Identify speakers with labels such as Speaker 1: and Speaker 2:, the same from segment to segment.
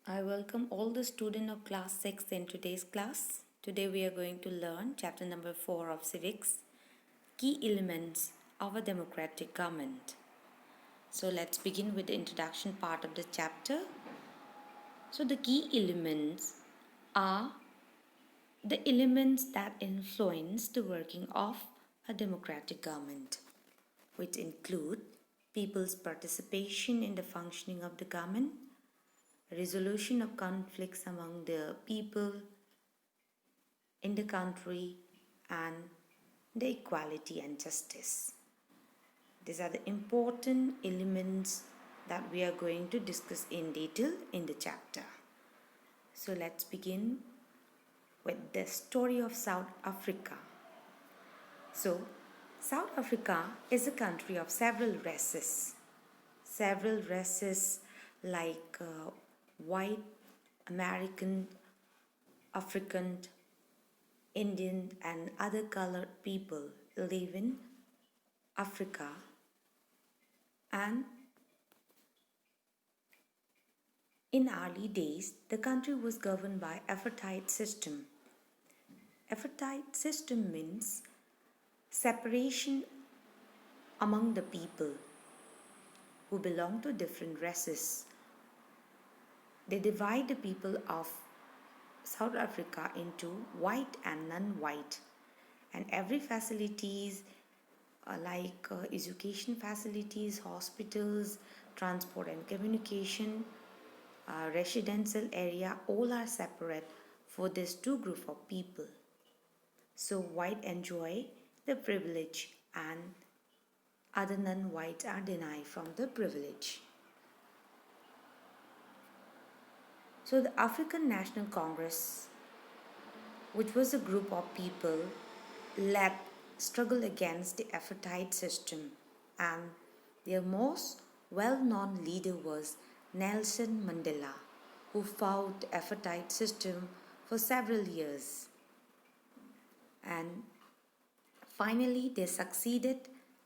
Speaker 1: I welcome all the students of class 6 in today's class. Today we are going to learn chapter number 4 of civics, key elements of a democratic government. So let's begin with the introduction part of the chapter. So the key elements are the elements that influence the working of a democratic government, which include people's participation in the functioning of the government, resolution of conflicts among the people in the country, and the equality and justice. These are the important elements that we are going to discuss in detail in the chapter. So let's begin with the story of South Africa. So, South Africa is a country of several races. Several races like white, American, African, Indian, and other colored people live in Africa, and in early days the country was governed by apartheid system. Apartheid system means separation among the people who belong to different races. They divide the people of South Africa into white and non-white, and every facilities education facilities, hospitals, transport and communication, residential area, all are separate for these two groups of people. So white enjoy the privilege and other non-whites are denied from the privilege. So the African National Congress, which was a group of people, led struggle against the apartheid system, and their most well-known leader was Nelson Mandela, who fought the apartheid system for several years. And finally, they succeeded,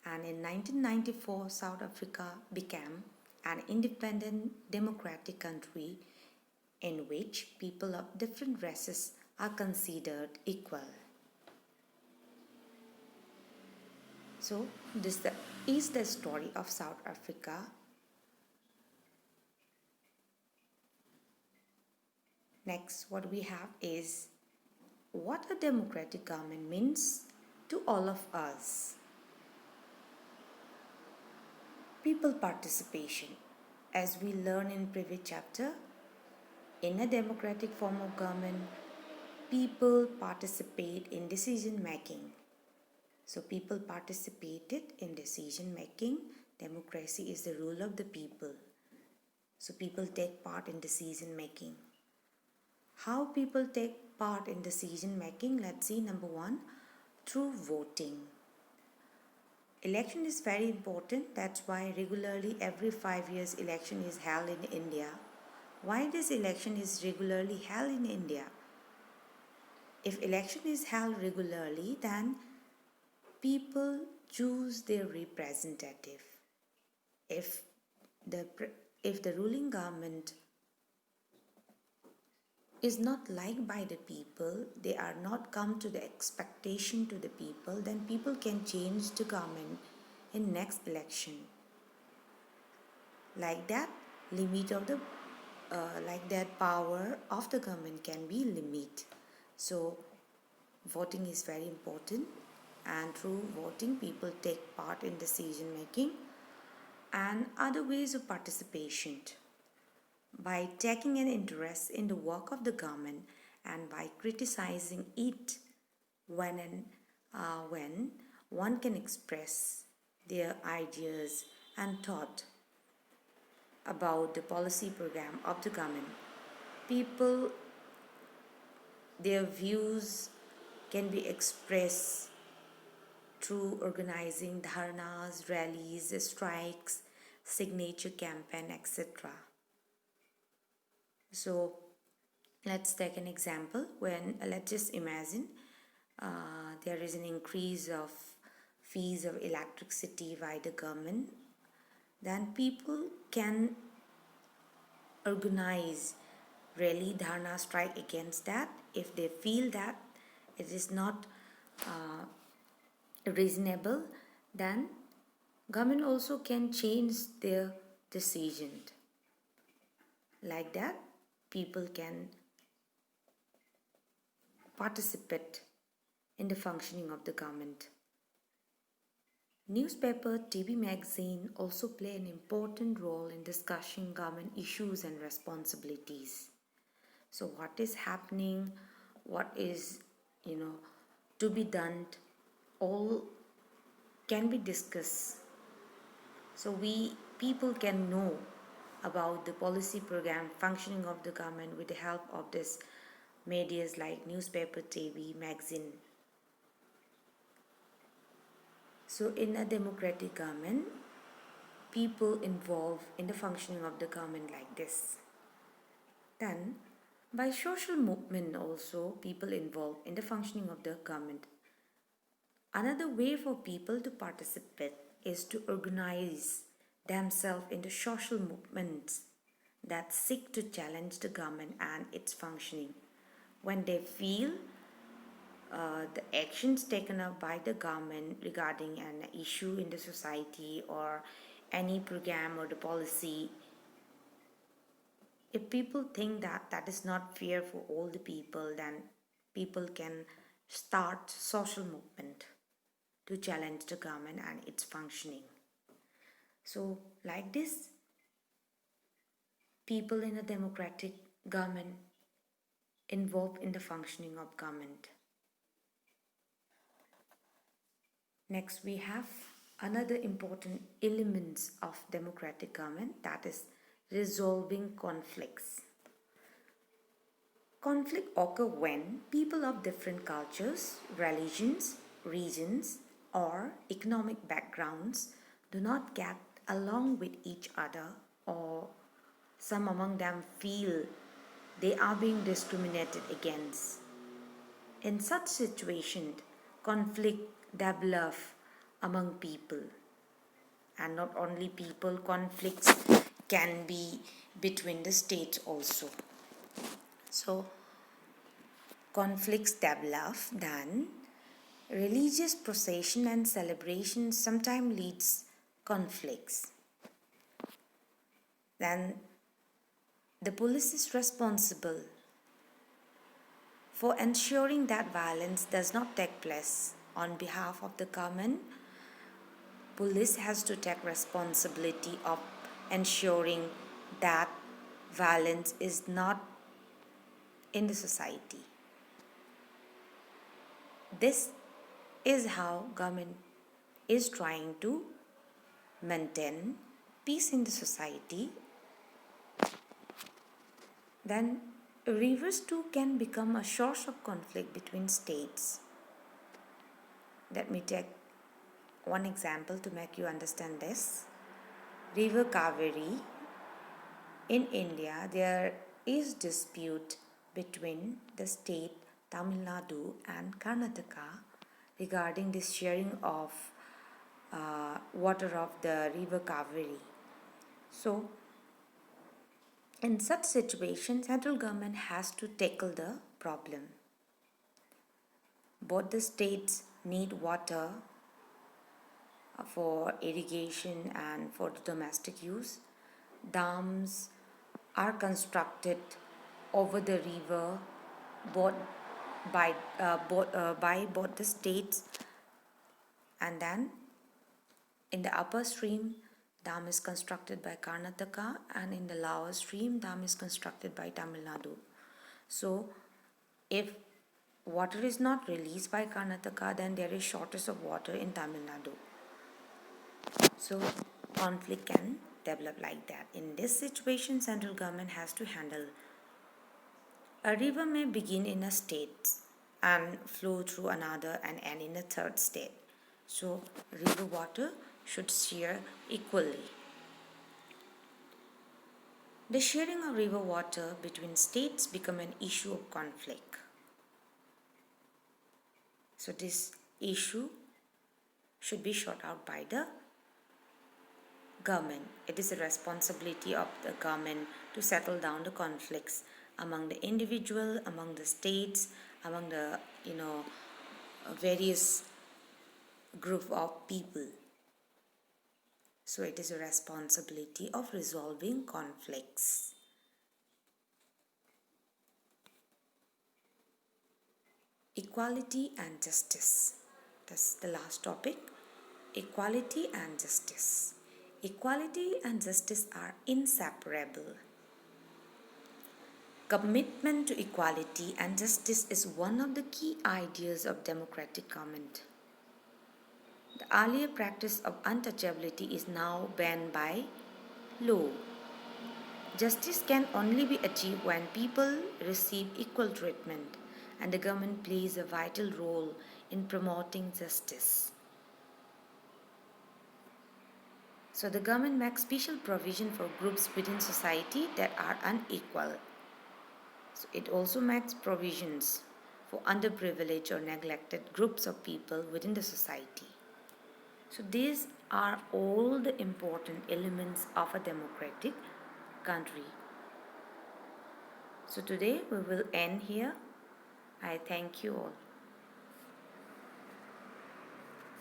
Speaker 1: and in 1994, South Africa became an independent democratic country in which people of different races are considered equal. So, this is the story of South Africa. Next, what we have is what a democratic government means to all of us. People participation. As we learn in previous chapter, in a democratic form of government, people participate in decision making. So people participated in decision making. Democracy is the rule of the people. So people take part in decision making. How people take part in decision making? Let's see. Number one, through voting. Election is very important. That's why regularly every 5 years election is held in India. Why this election is regularly held in India? If election is held regularly, then people choose their representative. If the ruling government is not liked by the people, they are not come to the expectation to the people, then people can change the government in next election. Like that, limit of the power of the government can be limit. So voting is very important, and through voting people take part in decision making. And other ways of participation: by taking an interest in the work of the government and by criticizing it when one can express their ideas and thought about the policy program of the government. People, their views can be expressed through organizing dharnas, rallies, strikes, signature campaign, etc. So let's take an example. Let's just imagine there is an increase of fees of electricity by the government, then people can organize rally, dharna, strike against that. If they feel that it is not reasonable, then government also can change their decision. Like that, people can participate in the functioning of the government. Newspaper, TV, magazine also play an important role in discussing government issues and responsibilities. So what is happening, what is to be done, all can be discussed. So people can know about the policy program functioning of the government with the help of this medias like newspaper, TV, magazine. So in a democratic government, people involved in the functioning of the government like this. Then by social movement also, people involved in the functioning of the government. Another way for people to participate is to organize themselves into social movements that seek to challenge the government and its functioning. When they feel the actions taken up by the government regarding an issue in the society or any program or the policy, if people think that that is not fair for all the people, then people can start social movement to challenge the government and its functioning. So like this, people in a democratic government involved in the functioning of government. Next, we have another important elements of democratic government, that is resolving conflicts. Conflict occur when people of different cultures, religions, regions, or economic backgrounds do not get along with each other, or some among them feel they are being discriminated against. In such situations, conflict develop among people, and not only people, conflicts can be between the states also. So conflicts develop, then religious procession and celebration sometimes leads conflicts. Then the police is responsible for ensuring that violence does not take place. On behalf of the government, police has to take responsibility of ensuring that violence is not in the society. This is how government is trying to maintain peace in the society. Then rivers too can become a source of conflict between states. Let me take one example to make you understand this. River Kaveri in India, there is dispute between the state Tamil Nadu and Karnataka regarding the sharing of water of the river Kaveri. So in such situations, central government has to tackle the problem. Both the states need water for irrigation and for domestic use. Dams are constructed over the river by both the states, and then in the upper stream dam is constructed by Karnataka, and in the lower stream dam is constructed by Tamil Nadu. So if water is not released by Karnataka, then there is shortage of water in Tamil Nadu. So conflict can develop like that. In this situation, central government has to handle. A river may begin in a state and flow through another and end in a third state. So river water should share equally. The sharing of river water between states become an issue of conflict. So this issue should be sought out by the government. It is a responsibility of the government to settle down the conflicts among the individual, among the states, among the various group of people. So it is a responsibility of resolving conflicts. Equality and justice. That's the last topic. Equality and justice. Equality and justice are inseparable. Commitment to equality and justice is one of the key ideas of democratic government. The earlier practice of untouchability is now banned by law. Justice can only be achieved when people receive equal treatment, and the government plays a vital role in promoting justice. So the government makes special provision for groups within society that are unequal. So it also makes provisions for underprivileged or neglected groups of people within the society. So these are all the important elements of a democratic country. So today we will end here. I thank you all.